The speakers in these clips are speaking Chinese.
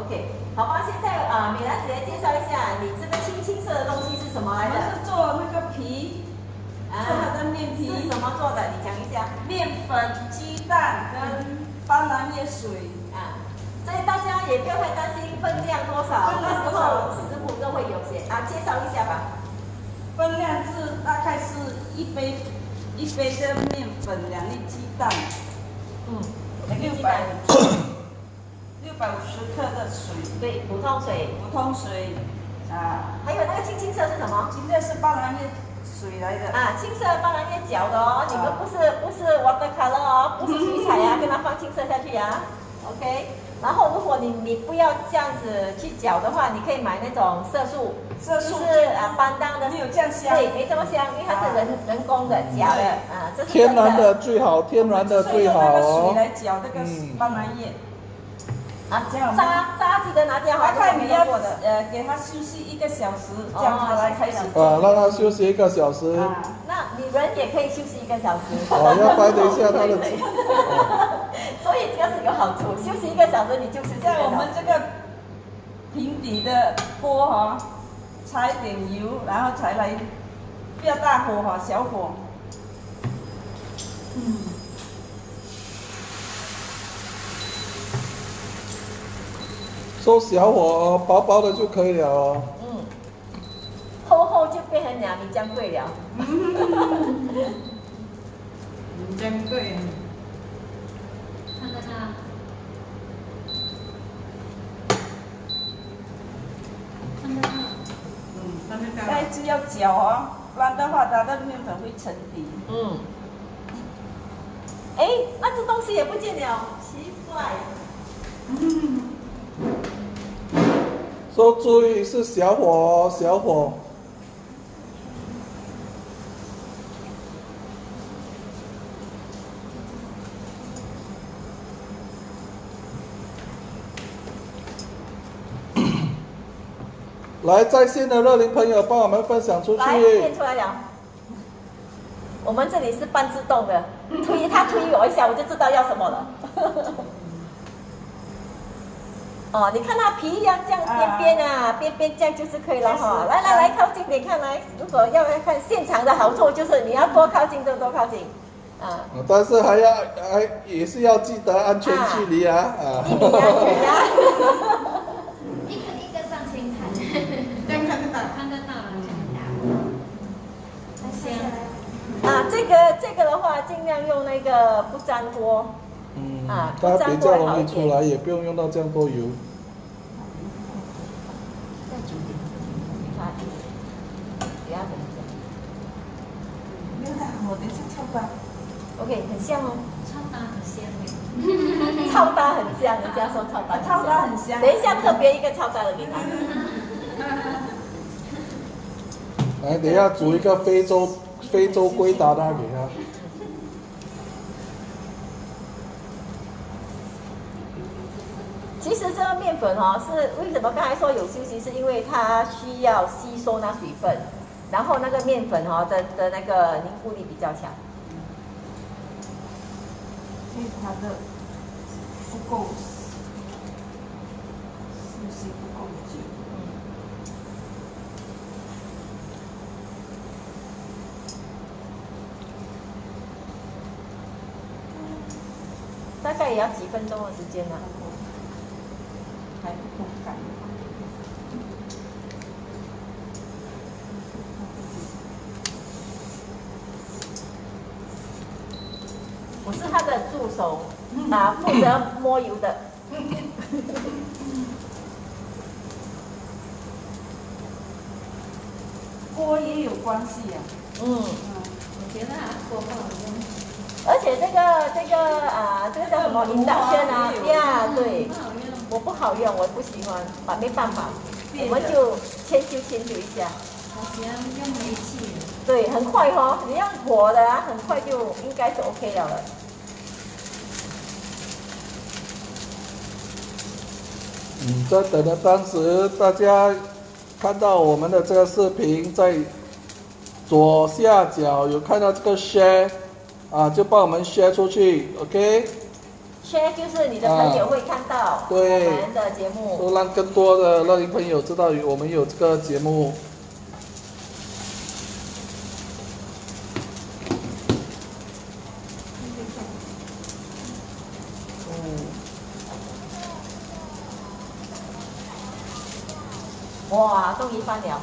OK， 好吧，现在美兰姐来介绍一下，你这个青色的东西是什么来的？是做那个皮，做它的面皮。是什么做的？你讲一下。面粉、鸡蛋跟斑斓叶水。所以大家也不要太担心分量多少，那时候师傅都会有写介绍一下吧。分量是大概是一杯的面粉，2粒鸡蛋。650克的水。对，普通水。还有那个青色是什么？青色是斑斓叶水来的。青色斑斓叶搅的哦，你们不是 watercolor 哦，不是水彩跟它放青色下去OK。然后如果你不要这样子去搅的话，你可以买那种色素，就是班当的，没有这样香。对，没这么香，因为它是人工的假的这是天然的最好，天然的最好哦。水来搅这个斑斓叶。渣记得拿掉，大概你要给它休息1个小时，这样它来开始。让它休息1个小时。那你人也可以休息1个小时。要拍一下它的。所以这个是有好处，休息1个小时你就休息1个小时。在我们这个平底的锅擦一点油，然后才来，不要大火小火。收小火薄薄的就可以了哦。厚就变成两米姜贵了。姜贵。看到它。那一直要搅不然的话它的面粉会沉底。那这东西也不见了，奇怪。说注意是小火小火。来，在线的热灵朋友，帮我们分享出去。来，变出来了。我们这里是半自动的，他推我一下，我就知道要什么了。你看它皮一样这样边边这样就是可以了哈。来，靠近点看来。如果要看现场的好处，就是你要多靠近就多靠近。但是也是要记得安全距离1米呀。一个上前台，这样看得到了，这个的话，尽量用那个不粘锅。它比较容易出来，也不用用到这样多油。再煮一点，等一下。我等一下超搭。OK， 很像哦。超搭很香超搭很香，人家说超搭很香。等一下特别一个超搭的给他。来，等一下煮一个非洲龟达的给他。其实这个面粉是为什么刚才说有休息，是因为它需要吸收那水分，然后那个面粉的那个凝固力比较强。所以它的不够，休息不够久。大概也要几分钟的时间呢？还不够干。我是他的助手，负责摸油的。锅也有关系我觉得锅不好用。而且这个叫什么induction对，我不好用，我不喜欢，没办法，我们就迁就一下。我喜欢用煤气。对，很快你用火的很快就应该是 OK 了。在等的当时，大家看到我们的这个视频，在左下角有看到这个 share，就帮我们 share 出去 ，OK。share 就是你的朋友会看到我对们的节目。都让更多的乐龄朋友知道我们有这个节目。哇，终于翻了。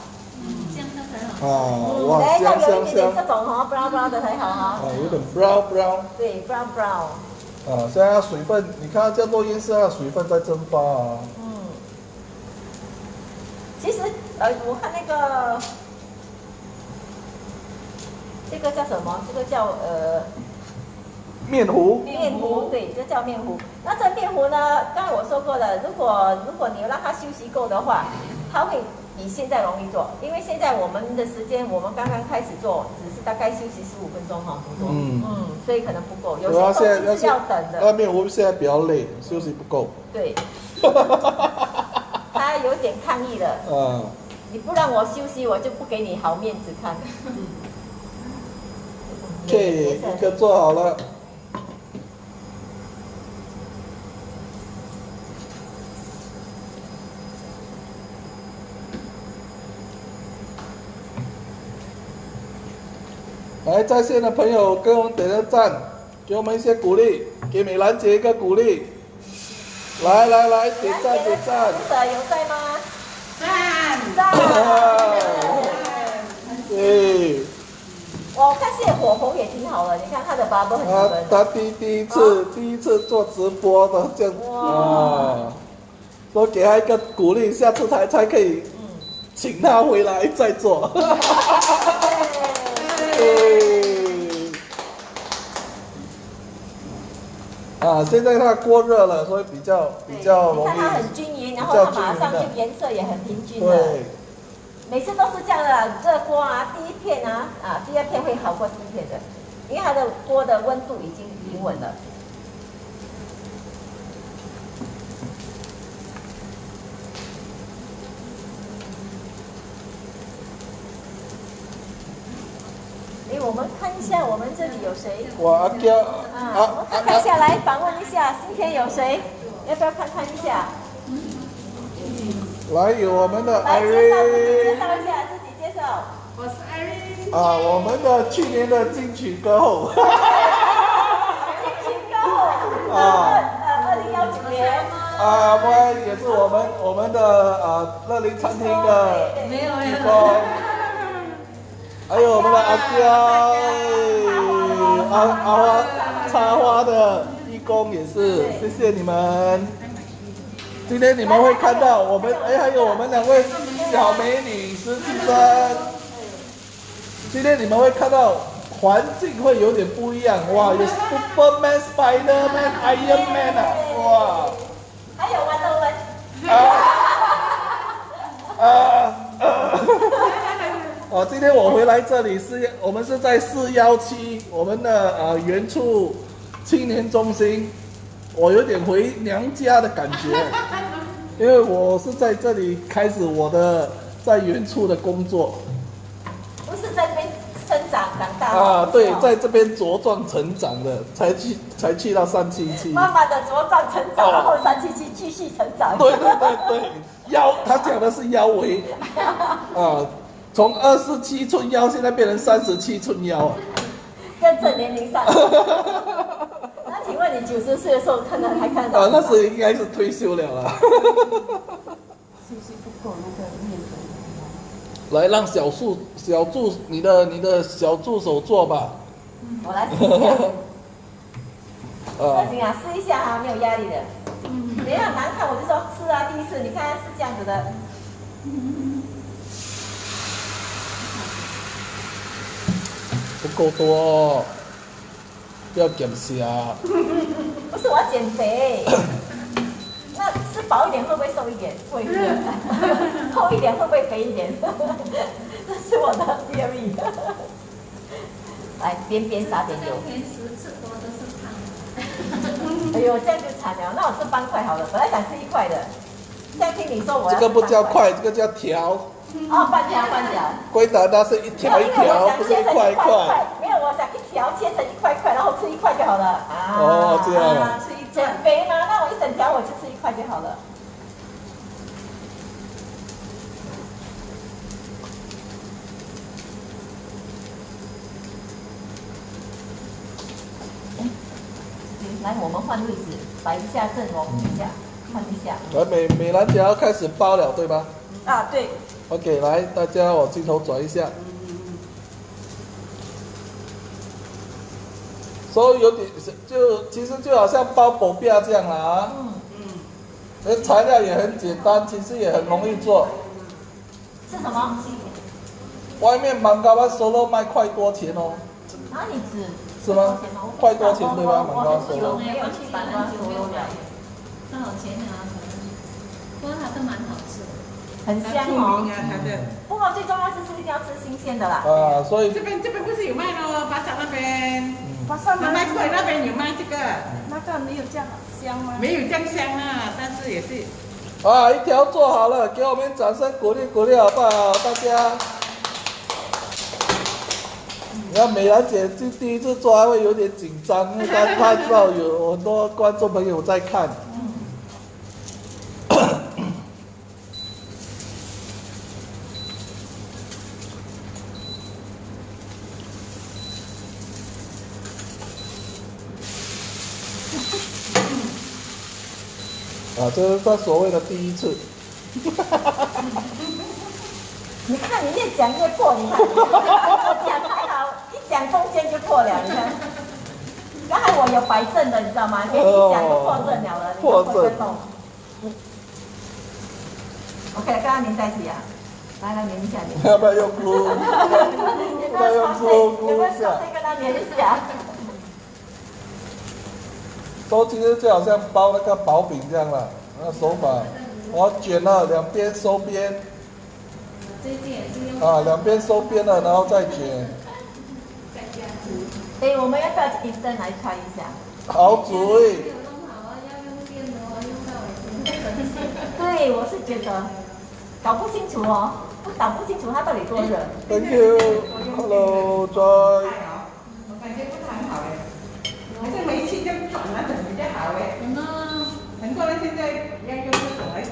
这样都很好。哇，要香香有一点点这香，种brown 的才好哈。有点 brown。对，brown。现在水分，你看这落叶是它水分在蒸发啊。其实我看那个，这个叫什么？这个叫面糊。面糊，对，这叫面糊。那这面糊呢？刚才我说过了，如果你让它休息够的话，它会比现在容易做。因为现在我们的时间，我们刚刚开始做，只是大概休息15分钟哈，不多。所以可能不够。有些东西是要等的。那面糊现在比较累，休息不够。对。他有点抗议了。你不让我休息，我就不给你好面子看。OK，一个做好了。来，在线的朋友跟我们点个赞，给我们一些鼓励，给美兰姐一个鼓励。来，点赞。有在吗？赞。对。我看现在火候也挺好的，你看他的bubble很多。他第一次做直播的这样都给他一个鼓励，下次他才可以请他回来再做。现在它锅热了，所以比较容易。你看它很均匀，然后它马上就颜色也很平均了。对。每次都是这样的，热锅第一片第二片会好过第一片的，因为它的锅的温度已经平稳了。我们看一下，我们这里有谁？阿娇。我们看一下，来访问一下，今天有谁？要不要看一下？来，有我们的艾瑞。介绍一下，自己介绍。我是艾瑞。我们的去年的金曲歌后。金曲歌后。2019年。不也是我们的乐龄餐厅的义工。还有我们的阿娇，阿花插花的义工也是，谢谢你们。今天你们会看到我们，还有我们2位小美女17生。今天你们会看到环境会有点不一样，哇，有 Superman、Spiderman、Iron Man 哇！还有Wonder Woman。今天我回来这里我们是在417我们的原处青年中心，我有点回娘家的感觉，因为我是在这里开始我的在原处的工作。不是在这边生长大对，在这边茁壮成长的，才去到377。慢慢的茁壮成长，然后377继续成长。对，他讲的是腰围从27寸腰现在变成37寸腰，跟正年龄上。那请问你90岁的时候还看到？那时应该是退休了啦。休息不够那个面粉。来，让你的小助手做吧。我来试一下。不行试一下没有压力的。等一下难看我就说是第一次，你看是这样子的。不够多，不要减虾。不是我要减肥，那吃饱一点会不会瘦一点？会的。厚一点会不会肥一点？这是我的 theory。来，边撒点油。平时吃多都是胖。哎呦，这样就惨了。那我吃半块好了，本来想吃1块的。现在听你说我要。这个不叫块，这个叫条。半条。龟蛋它是一条一条，不是一块一块。没有，我想一条切成1块，然后吃1块就好了。这样。吃1减肥吗？那我一整条我就吃1块就好了。来，我们换位置，摆一下阵容一下，换一下。来，美兰姐要开始包了，对吧？啊，对。OK， 来，大家往镜头转一下。所以有点其实就好像包薄饼这样啦啊。材料也很简单，其实也很容易做。是什么？外面芒果收肉卖块多钱哦。哪里指？是吗？块多钱对吧？芒果收肉。没有去芒果收肉了。多少钱啊？不过它都蛮好吃的，很香哦。不过最重要就是一定要吃新鲜的啦。啊，所以这边不是有卖咯，巴萨那边，巴萨卖贵那边有卖这个，那个没有这样香吗？没有这样香啊，但是也是。啊，一条做好了，给我们掌声鼓励鼓励好不好？大家。你看美兰姐第一次做还会有点紧张，因为她知道有很多观众朋友在看。啊，这是他所谓的第一次。你看你越讲越破，你看，我讲还好，一讲中间就破了，你看。刚才我有摆正的，你知道吗？连一讲就破正了，你都不会动。OK， 刚刚粘在一起啊，来粘一下，粘一下。要不要用glue？要不要用glue？有没有手可以跟它粘一下？手其实就好像包那个薄饼这样了，那个手法，我卷了两边收边。啊，两边收边了，然后再卷。哎，我们要不要一灯来穿一下？好主意。对，我是觉得搞不清楚哦，搞不清楚它到底多热。Thank you. Hello, Joy. 我感觉不是很好哎，还是煤气这样转那种比较好哎。很多人现在要用这种来煮。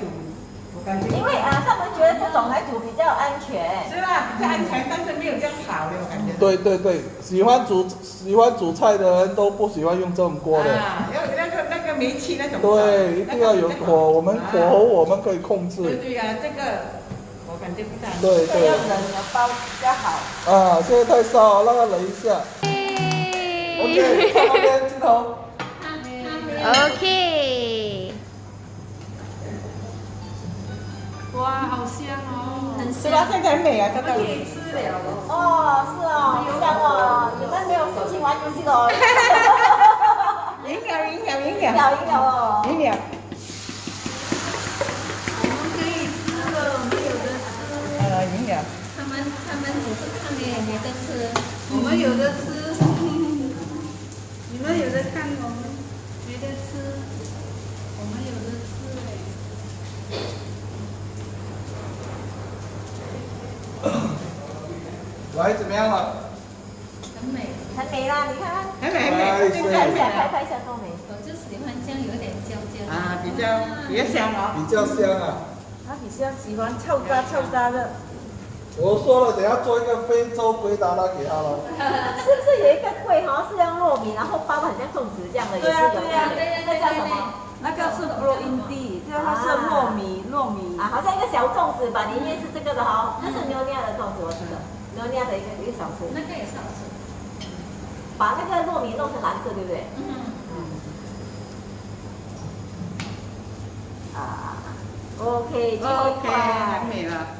因为他们觉得这种来煮比较安全。是啦，比较安全，但是没有这样好的，我感觉。对对对，喜欢煮菜的人都不喜欢用这种锅的。啊，要那个煤气那种。对，一定要有火，我们火候我们可以控制。对对呀，这个我感觉不大。对对。要冷的包比较好。啊，现在太烧，让它冷一下。OK， 看那边镜头。OK。哇，好香哦！很是吧？现在很美啊，这个。可以吃了哦。哦，是哦，香哦，你们没有心情玩游戏哦。赢了哦。赢了。我们可以吃了，我们有的吃。赢了。他们只是看耶，没得吃。我们有的吃。你们有的看，我们没得吃。我们有的吃哎。来，怎么样了？很美，很美啦，你看。很美，拍一下多美。我就喜欢这样有点焦焦。啊，比较香哦。比较香啊。他比较喜欢臭渣的。我说了，等下做一个非洲龟达拉给他了。是不是有一个柜好像是用糯米，然后包的很像粽子这样的？对啊对啊，那叫什么？那个是罗印地，这个是糯米。啊，好像一个小粽子吧，里面是这个的哈，那是牛酿的粽子，我知道，牛酿的一个小吃。那个也是好吃。把那个糯米弄成蓝色，对不对？OK， 最后一块。很美了。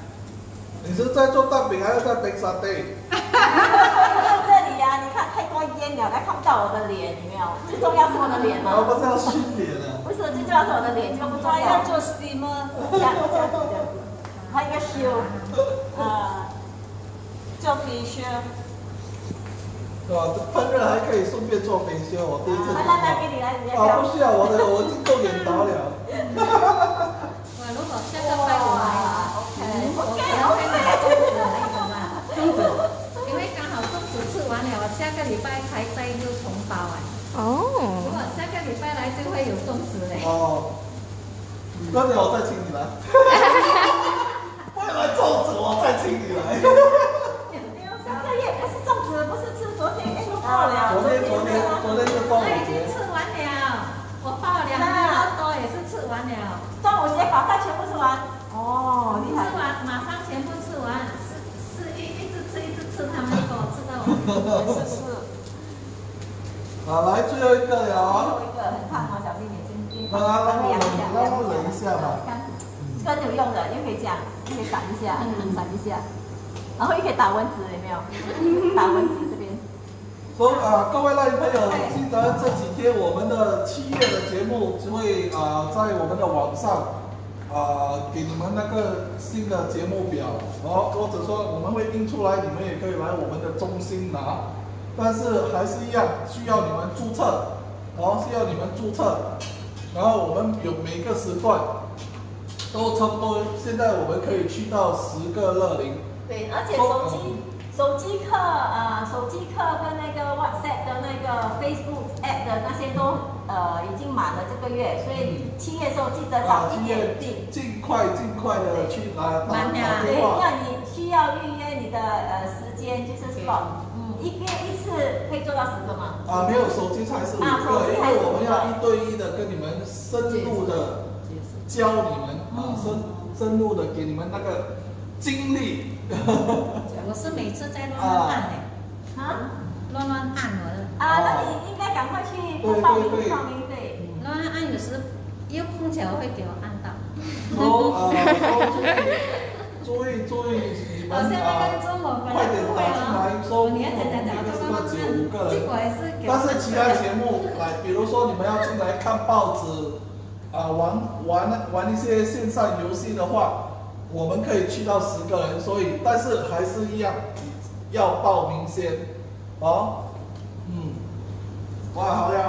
你是在做蛋饼还是在冰沙堆？这里啊，你看太多烟了，还看不到我的脸，有没有？最重要是我的脸嘛。不是要训脸啊？不是，最重要是我的脸，这个不重要。要做 steamer， 这样子，还有一个修，做皮靴。对吧？烹饪还可以顺便做肥修，我第一次听到。来，给你来，你来。不需要，我已经够眼倒了。哇，如果下个拜我来因为刚好粽子吃完了，我下个礼拜才再又重包啊。哦。如果下个礼拜来就会有请你来。为了粽子，我再请你来。上个月不是粽子，不是吃，昨天说报了。昨天是端午我已经节。吃完了，我报2个多也是吃完了。端午节把它全部吃完。哦，厉害。吃完马上全部吃完，是一直吃，他们给我吃到完。是。好，来最后一个最了。后一个很烫哦，小心点，先让它冷一下嘛。看，这个很有用的，又可以这样，又可以闪一下，闪一下，然后又可以打蚊子，有没有？打蚊子这边。所以各位赖朋友，记得这几天我们的7月的节目就会在我们的网上给你们那个新的节目表，或者说我们会印出来，你们也可以来我们的中心拿。但是还是一样，需要你们注册，需要你们注册。然后我们有每个时段都差不多，现在我们可以去到10个乐龄。对，而且手机课跟那个 WhatsApp 的那个 Facebook App 的那些都已经满了这个月，所以7月的时候记得早一点订，尽快的去打电话。对，要你需要预约你的时间，就是 slot。一个月一次可以做到10个吗？没有，手机才是5个，因为我们要1对1的跟你们深入的教你们深入的给你们那个经历。我是每次在乱按的，乱按我的。那你应该赶快去报名，对。乱按有时又碰巧会给我按到。注意你们好像那个中文快点打进来，说你要讲，5个人。结果还是给。但是其他节目来，比如说你们要进来看报纸，玩一些线上游戏的话，我们可以去到10个人，所以但是还是一样要报名先，哇，好亮，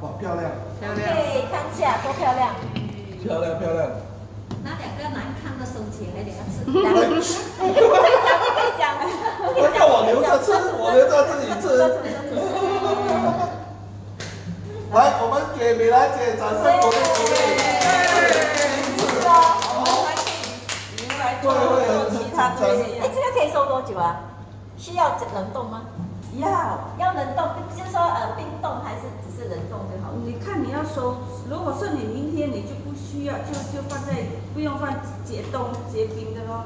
哇，漂亮，可以看一下多漂亮，漂亮。那2个难看的收起来，2个吃。不可以讲。要我留着吃，我留着自己吃。来，我们给美兰姐掌声鼓励。其他这个可以收多久啊？需要冷冻吗？要冷冻，就是说冰冻还是只是冷冻就好？你看你要收，如果是你明天你就不需要，就放在不用放解冻结冰的咯。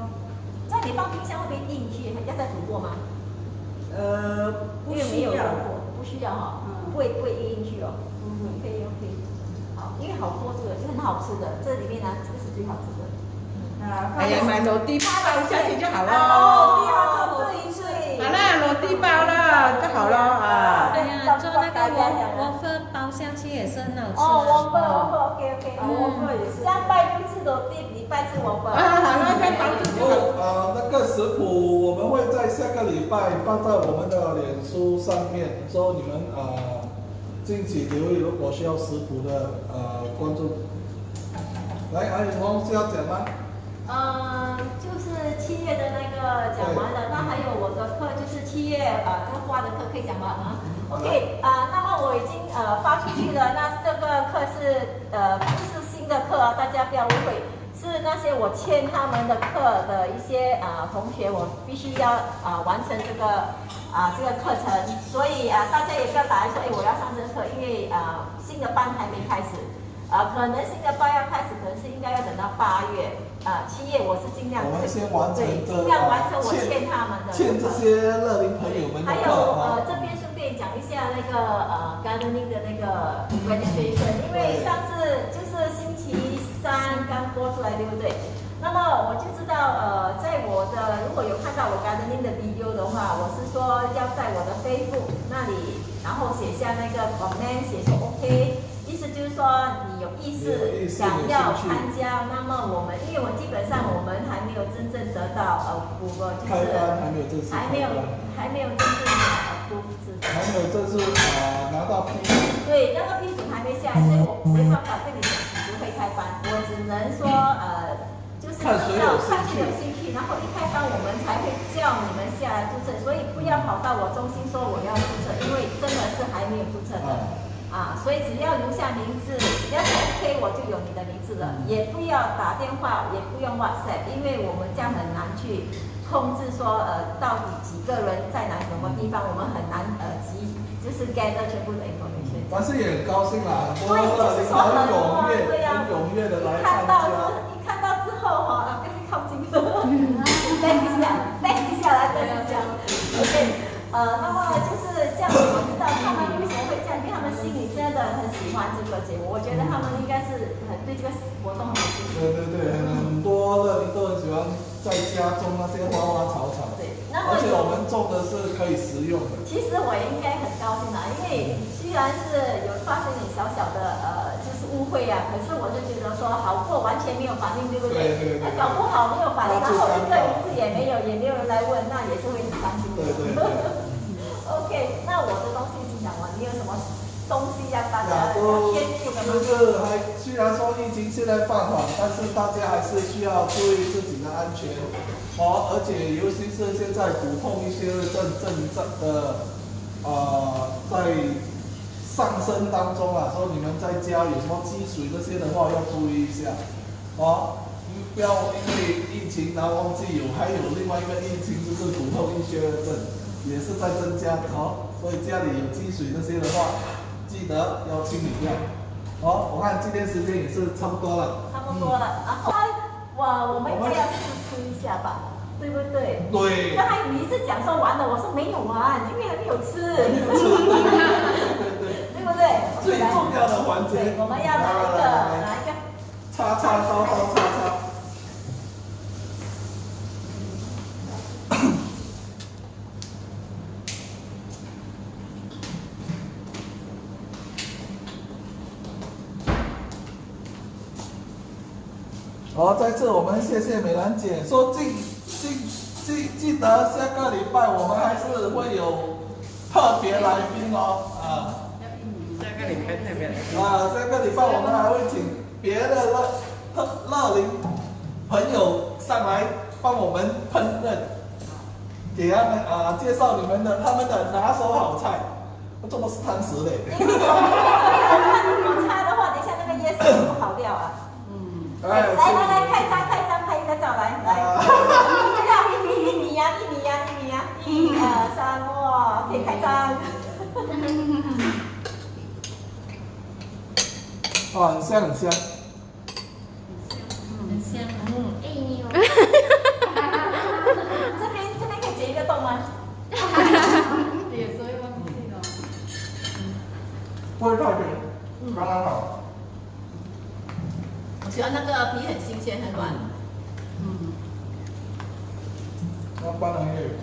那你放冰箱会不会硬去？要再煮过吗？不需要，不需要哈，不会硬去哦。OK，好，因为好多这个是很好吃的，这里面呢这个是最好吃的。哎呀，买裸地包下去就好了。对。好了，裸地包了就好了啊。哎呀，做那个waffle包下去也是很好吃。waffle，OK，也是。像拜六吃裸地，礼拜吃waffle。好了，再包就好。那个食谱我们会在下个礼拜放在我们的脸书上面，说你们敬请留意，如果需要食谱的观众。来，还有什么东西要讲吗？就是7月的那个讲完了，那还有我的课就是7月那个花的课可以讲吗？OK，那么我已经发出去了，那这个课是不是新的课大家不要误会，是那些我欠他们的课的一些同学，我必须要完成这个课程，所以大家也不要打来说，我要上这个课，因为新的班还没开始。可能新的班要开始，可能是应该要等到8月，7月我是尽量我们先完成尽量完成我欠他们的。欠这些乐龄朋友们的课。还有这边顺便讲一下那个gardening 的那个 registration， 因为上次就是星期3刚播出来，对不对？那么我就知道在我的如果有看到我 gardening 的 video 的话，我是说要在我的 Facebook 那里，然后写下那个 comment， 写说 OK。意思就是说，你有意识想要参加，那么我们，因为基本上我们还没有真正得到就是还没有正式还没有真正的还没有正式拿到批准。对，那个批准还没下来，所以我没办法跟你讲几时会开班，我只能说就是看谁有兴趣，然后一开班我们才会叫你们下来注册，所以不要跑到我中心说我要注册，因为真的是还没有注册的。啊，所以只要留下名字，只要是 OK， 我就有你的名字了，也不要打电话，也不用 WhatsApp， 因为我们这样很难去控制说到底几个人在哪什么地方，我们很难就是 gather 全部的 information。但是也很高兴啦，很多对，就是说很踊跃的来参加。一看到之后哈，靠近，back 一下来，OK。那么就是这样子，我知道他们为什么会这样，因为他们心里真的很喜欢这个节目。我觉得他们应该是对这个活动很有兴趣。对，很多乐龄都很喜欢在家种那些花花草草。对，而且我们种的是可以食用的。其实我也应该很高兴啦，因为虽然是有发生点小小的就是误会啊，可是我就觉得说好过完全没有反应，对不对？对。搞不好没有反应，然后一个名字也没有人来问，那也是会很伤心的。对。OK， 那我的东西已经讲完，你有什么东西要大家添注的吗？就是虽然说疫情现在放缓，但是大家还是需要注意自己的安全而且尤其是现在补充一些症的在上升当中啊，说你们在家有什么积水这些的话要注意一下不要因为疫情然后忘记还有另外一个疫情就是骨痛医学症。也是在增加的所以家里有积水这些的话，记得要清理掉。我看今天时间也是差不多了。差不多了，然后我们应该要试吃一下吧，对不对？对。刚才你是讲说完了，我说没有完，因为还没有吃。对不对？最重要的环节，我们要拿一个。叉叉。在这我们谢谢美兰姐说记得下个礼拜我们还是会有特别来宾下个礼拜特别来宾下个礼拜我们还会请别的乐龄朋友上来帮我们烹饪，给他们介绍他们的拿手好菜。这么是贪食嘞？因为我差的话，等一下那个夜市不好掉啊。来，开张，拍一个照来，1米呀，1、2、3，哇，可以开张。很香。很香。这边可以截一个洞吗？也所以忘记了。不会太甜，刚刚好。我喜欢那个皮很新鲜，很软。那当然也有够。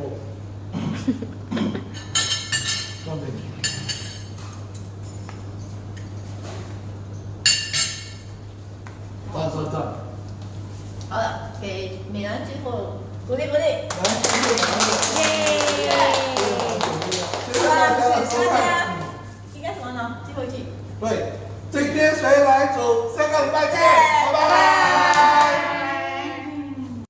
放进去。赞。好了，给美人最后鼓励。来，谢谢大家收看。应该什么呢？最后一句。对，今天谁来煮？下个礼拜见。